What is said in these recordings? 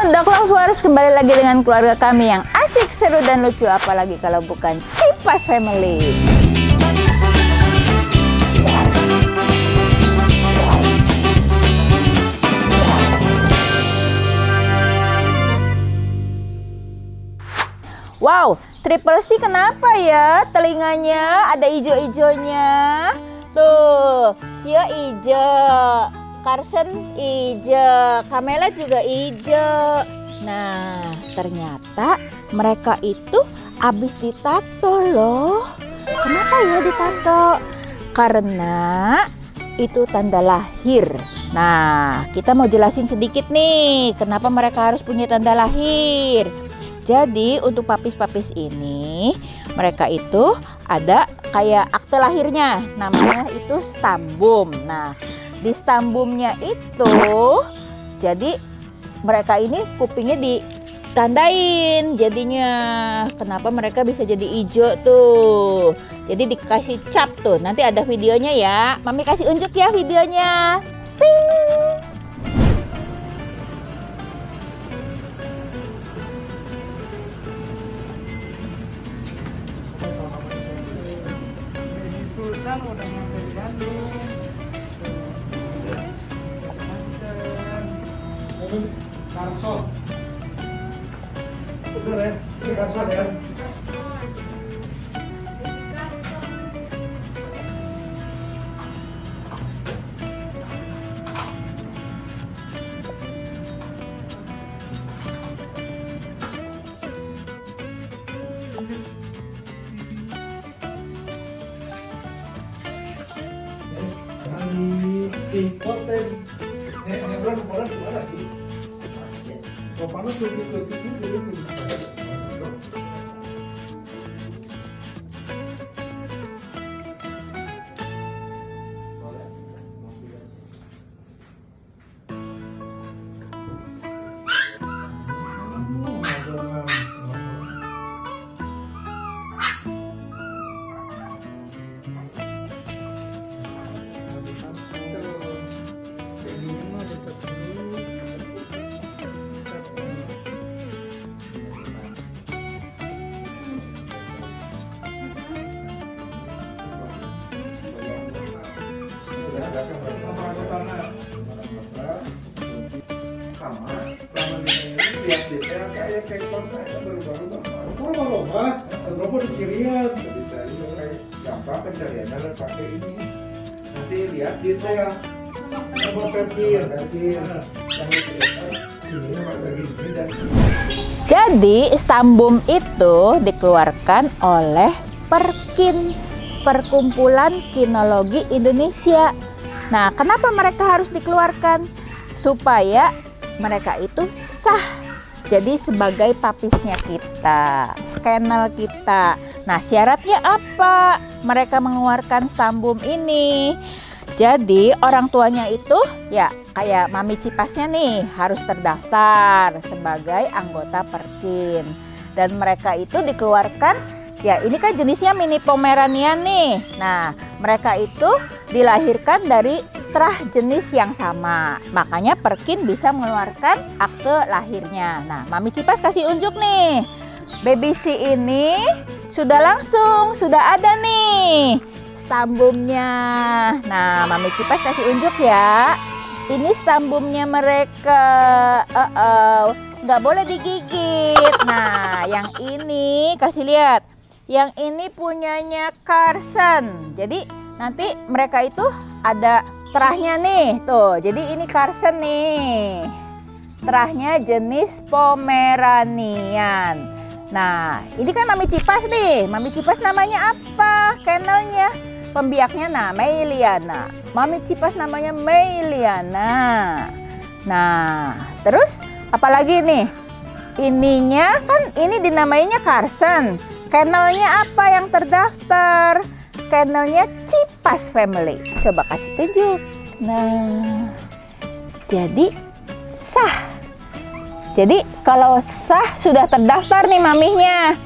Dok Lovers, kembali lagi dengan keluarga kami yang asik, seru, dan lucu. Apalagi kalau bukan Cipas Family. Wow, Triple C kenapa ya telinganya ada ijo-ijonya? Tuh, Cio ijo, Carson ijo, Kamela juga ijo. Nah, ternyata mereka itu habis ditato loh. Kenapa ya ditato? Karena itu tanda lahir. Nah, kita mau jelasin sedikit nih, kenapa mereka harus punya tanda lahir. Jadi untuk papis-papis ini, mereka itu ada kayak akte lahirnya, namanya itu stambum. Nah, di stambumnya itu, jadi mereka ini kupingnya ditandain jadinya. Kenapa mereka bisa jadi hijau tuh? Jadi dikasih cap tuh, nanti ada videonya ya. Mami kasih unjuk ya videonya. Ting! Udah nyampe di Bandung. Carson. Betul ya? Ini Carson ya? Di konten bulan kemarin gimana sih? Kalau panas lebih sama lihat detail kayak konten berubah-ubah. Berapa di cirian bisa kayak gampang pencariannya pakai ini. Nanti lihat detail. Coba perkir Jadi stambum itu dikeluarkan oleh Perkin, Perkumpulan Kinologi Indonesia. Nah, kenapa mereka harus dikeluarkan? Supaya mereka itu sah jadi sebagai papisnya kita, kennel kita. Nah, syaratnya apa? Mereka mengeluarkan stambum ini. Jadi orang tuanya itu ya kayak Mami Cipasnya nih harus terdaftar sebagai anggota Perkin. Dan mereka itu dikeluarkan, ya ini kan jenisnya mini Pomeranian nih. Nah, mereka itu dilahirkan dari terah jenis yang sama. Makanya Perkin bisa mengeluarkan akte lahirnya. Nah, Mami Cipas kasih unjuk nih. Baby C ini sudah ada nih stambumnya. Nah, Mami Cipas kasih unjuk ya. Ini stambumnya mereka. Nggak boleh digigit. Nah, yang ini kasih lihat. Yang ini punyanya Carson. Jadi nanti mereka itu ada terahnya nih. Tuh, jadi ini Carson nih. Terahnya jenis Pomeranian. Nah, ini kan Mami Cipas nih. Mami Cipas namanya apa? Kennelnya. Pembiaknya Meliana. Mami Cipas namanya Meliana. Nah, terus apalagi nih? Ininya kan ini dinamainya Carson. Kennelnya apa yang terdaftar? Kennelnya Cipas Family. Coba kasih tunjuk. Nah, jadi sah. Jadi kalau sah sudah terdaftar nih mamihnya.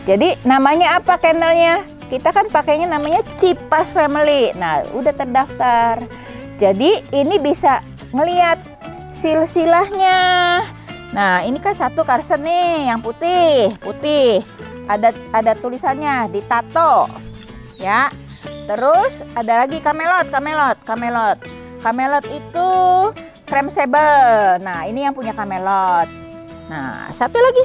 Jadi namanya apa kennelnya? Kita kan pakainya namanya Cipas Family. Nah, udah terdaftar. Jadi ini bisa ngelihat silsilahnya. Nah, ini kan satu Karsen nih, yang putih. Ada tulisannya, ditato. Ya. Terus ada lagi Camelot. Camelot itu Crumbsable. Nah, ini yang punya Camelot. Nah, satu lagi.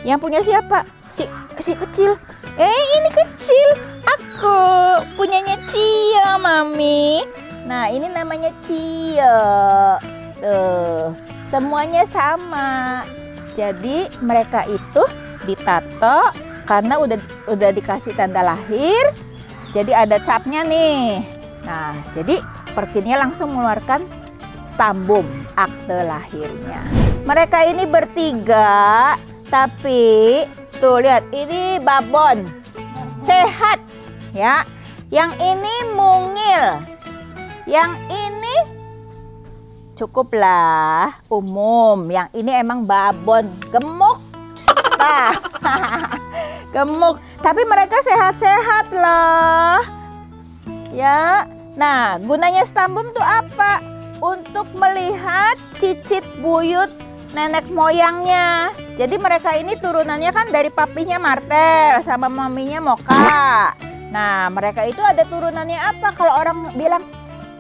Yang punya siapa? Si kecil. Ini kecil. Aku punyanya Cio, Mami. Nah, ini namanya Cio. Tuh. Semuanya sama. Jadi mereka itu ditato karena udah dikasih tanda lahir. Jadi ada capnya nih. Nah, jadi Perkinnya langsung mengeluarkan stambum akte lahirnya. Mereka ini bertiga, tapi tuh lihat, ini babon sehat ya. Yang ini mungil. Yang ini cukuplah umum. Yang ini emang babon gemuk. Nah, gemuk. Tapi mereka sehat-sehat loh. Ya. Nah, gunanya stambum tuh apa? Untuk melihat cicit buyut nenek moyangnya. Jadi mereka ini turunannya kan dari papinya Martel sama maminya Moka. Nah, mereka itu ada turunannya apa? Kalau orang bilang,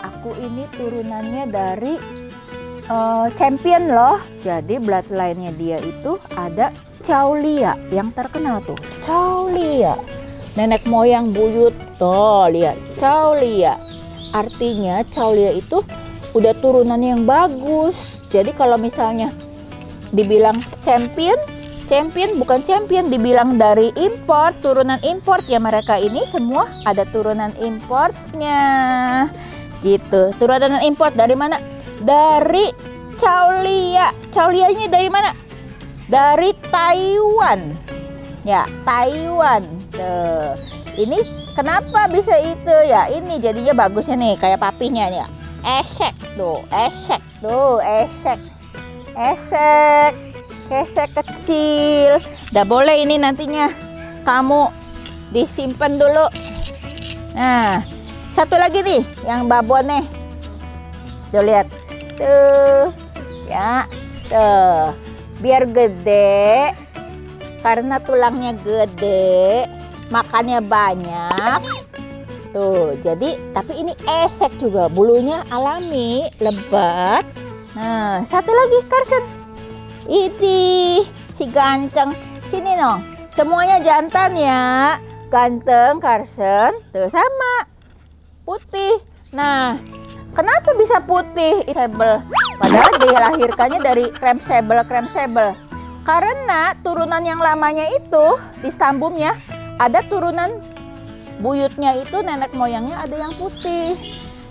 aku ini turunannya dari champion loh. Jadi bloodline-nya dia itu ada Chaulia yang terkenal tuh. Chaulia. Nenek moyang buyut. Tuh, lihat. Chaulia. Artinya Chaulia itu udah turunan yang bagus. Jadi kalau misalnya dibilang champion bukan champion, dibilang dari import, turunan import ya, mereka ini semua ada turunan importnya. Gitu. Turunan import dari mana? Dari Chaulia. Chaulianya dari mana? Dari Taiwan. Ya, Taiwan. Tuh. Ini kenapa bisa itu ya? Ini jadinya bagusnya nih kayak papinya ya. Esek tuh, esek kecil. Udah boleh ini nantinya kamu disimpan dulu. Nah, satu lagi nih yang babon nih. Tuh lihat. Tuh. Ya. Tuh. Biar gede. Karena tulangnya gede, makannya banyak. Tuh, jadi tapi ini esek juga, bulunya alami, lebat. Nah, satu lagi Karsen. Ini si ganteng. Sini dong. Semuanya jantan ya. Ganteng Karsen. Tuh sama. Putih. Nah, kenapa bisa putih? Sable. Padahal dilahirkannya dari Crumbsable. Karena turunan yang lamanya itu di stambumnya ada turunan buyutnya itu, nenek moyangnya ada yang putih.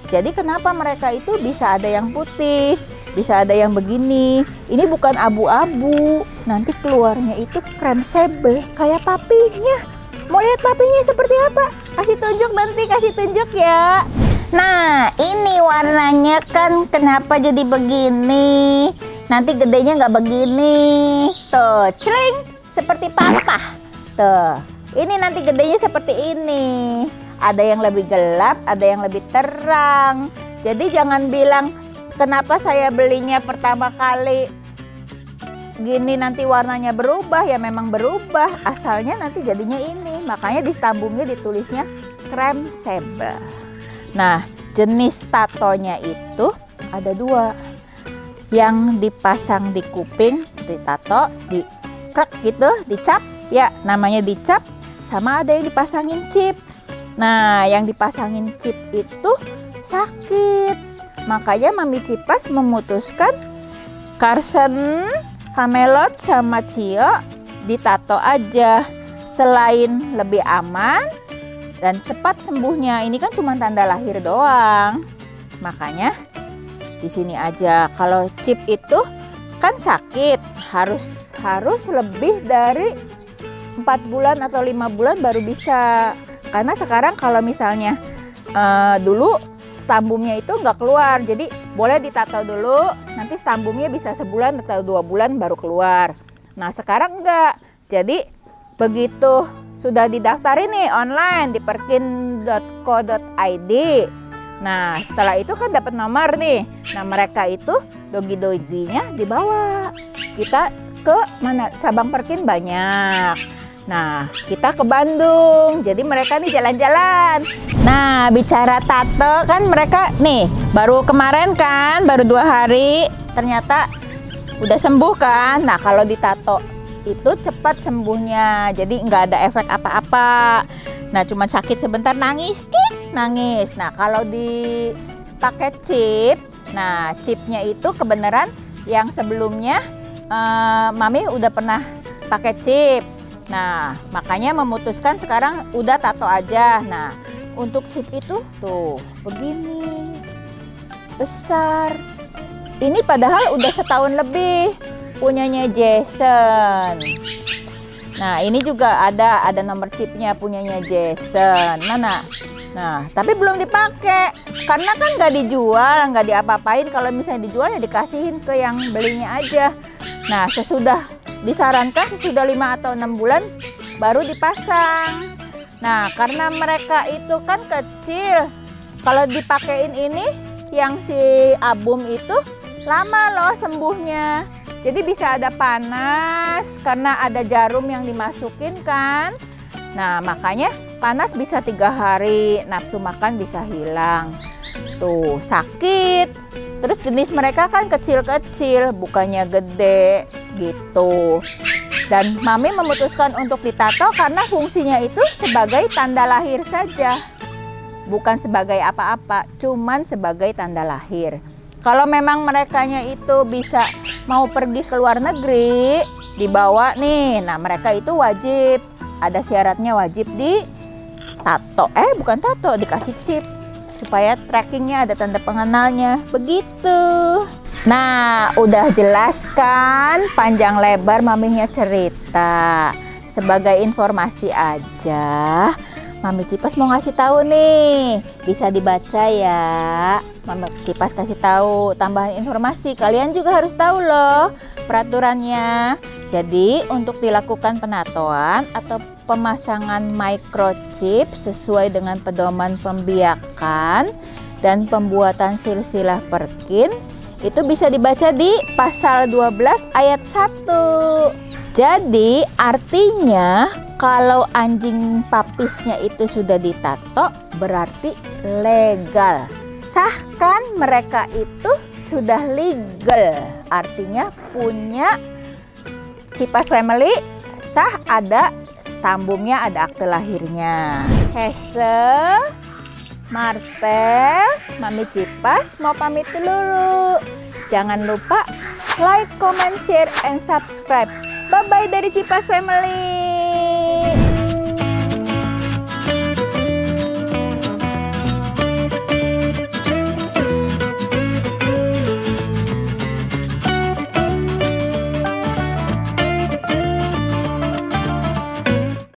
Jadi kenapa mereka itu bisa ada yang putih, bisa ada yang begini. Ini bukan abu-abu, nanti keluarnya itu Crumbsable kayak papinya. Mau lihat papinya seperti apa? Kasih tunjuk nanti, kasih tunjuk ya. Nah, ini warnanya kan kenapa jadi begini? Nanti gedenya nggak begini. Tuh, celing seperti papa. Tuh. Ini nanti gedenya seperti ini. Ada yang lebih gelap, ada yang lebih terang. Jadi jangan bilang kenapa saya belinya pertama kali gini nanti warnanya berubah. Ya memang berubah. Asalnya nanti jadinya ini. Makanya di stambumnya ditulisnya Crumbsable. Nah, jenis tatonya itu ada dua. Yang dipasang di kuping, ditato, dikrek gitu, dicap. Ya, namanya dicap. Sama ada yang dipasangin chip. Nah, yang dipasangin chip itu sakit. Makanya Mami Cipas memutuskan Karsen, Camelot sama Cio ditato aja. Selain lebih aman dan cepat sembuhnya. Ini kan cuma tanda lahir doang. Makanya di sini aja. Kalau chip itu kan sakit, harus lebih dari 4 bulan atau 5 bulan baru bisa. Karena sekarang kalau misalnya dulu stambumnya itu nggak keluar, jadi boleh ditato dulu, nanti stambumnya bisa sebulan atau 2 bulan baru keluar. Nah sekarang enggak, jadi begitu sudah didaftarin nih online di perkin.co.id, Nah, setelah itu kan dapat nomor nih. Nah, mereka itu dogi-doginya dibawa. Kita ke mana? Cabang Perkin banyak. Nah, kita ke Bandung. Jadi mereka nih jalan-jalan. Nah, bicara tato kan mereka nih baru kemarin kan, baru 2 hari. Ternyata udah sembuh kan. Nah, kalau ditato itu cepat sembuhnya. Jadi nggak ada efek apa-apa. Nah, cuma sakit sebentar, nangis, nangis. Nah, kalau dipakai chip, nah chipnya itu kebenaran yang sebelumnya Mami udah pernah pakai chip. Nah, makanya memutuskan sekarang udah tato aja. Nah, untuk chip itu tuh begini besar. Ini padahal udah setahun lebih punyanya Jason. Nah, ini juga ada nomor chipnya punyanya Jason. Mana? Nah, tapi belum dipakai karena kan nggak dijual, nggak diapa-apain. Kalau misalnya dijual ya dikasihin ke yang belinya aja. Nah, disarankan sesudah 5 atau 6 bulan baru dipasang. Nah, karena mereka itu kan kecil, kalau dipakein ini yang si Abum itu lama loh sembuhnya. Jadi bisa ada panas karena ada jarum yang dimasukin kan. Nah, makanya panas bisa 3 hari, nafsu makan bisa hilang. Tuh, sakit. Terus jenis mereka kan kecil-kecil, bukannya gede gitu. Dan Mami memutuskan untuk ditato karena fungsinya itu sebagai tanda lahir saja. Bukan sebagai apa-apa, cuman sebagai tanda lahir. Kalau memang merekanya itu bisa mau pergi ke luar negeri, dibawa nih. Nah, mereka itu wajib, ada syaratnya, wajib di tato. Bukan tato, dikasih chip supaya trackingnya ada tanda pengenalnya. Begitu. Nah, udah jelas kan panjang lebar Maminya cerita. Sebagai informasi aja, Mami Cipas mau ngasih tahu nih, bisa dibaca ya. Mami Cipas kasih tahu tambahan informasi. Kalian juga harus tahu loh peraturannya. Jadi untuk dilakukan penatoan atau pemasangan microchip sesuai dengan pedoman pembiakan dan pembuatan silsilah Perkin itu bisa dibaca di pasal 12 ayat 1. Jadi artinya kalau anjing papisnya itu sudah ditato berarti legal. Sah kan, mereka itu sudah legal. Artinya punya Cipas Family, sah, ada tambumnya, ada akte lahirnya. Hazel, Martel, Mami Cipas mau pamit dulu. Jangan lupa like, comment, share, and subscribe. Bye-bye dari Cipas Family.